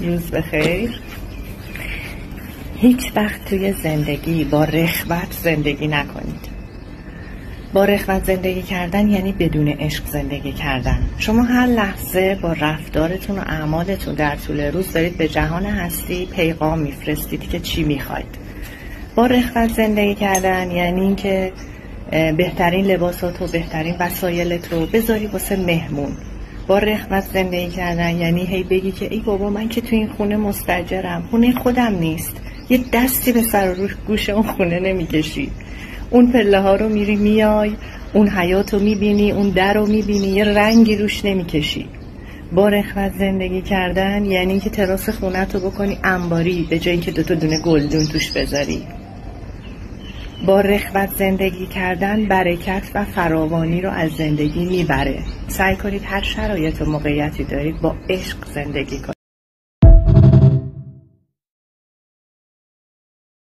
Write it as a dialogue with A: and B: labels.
A: روز بخیر. هیچ وقت توی زندگی با رغبت زندگی نکنید. با رغبت زندگی کردن یعنی بدون عشق زندگی کردن. شما هر لحظه با رفتارتون و اعمالتون در طول روز دارید به جهان هستی پیغام میفرستید که چی میخواید. با رغبت زندگی کردن یعنی این که بهترین لباسات و بهترین وسایلت رو بذاری واسه مهمون. با رغبت زندگی کردن یعنی هی بگی که ای بابا من که تو این خونه مستاجرم، خونه خودم نیست، یه دستی به سر و روش گوش اون خونه نمیکشی، اون پله ها رو میری میای، اون حیات رو میبینی، اون در رو میبینی، یه رنگی روش نمیکشی. با رغبت زندگی کردن یعنی اینکه تراس خونت رو بکنی انباری به جای اینکه 2 دونه گلدون توش بذاری. با رغبت زندگی کردن برکت و فراوانی رو از زندگی میبره. سعی کنید هر شرایط و موقعیتی دارید با عشق زندگی کنید.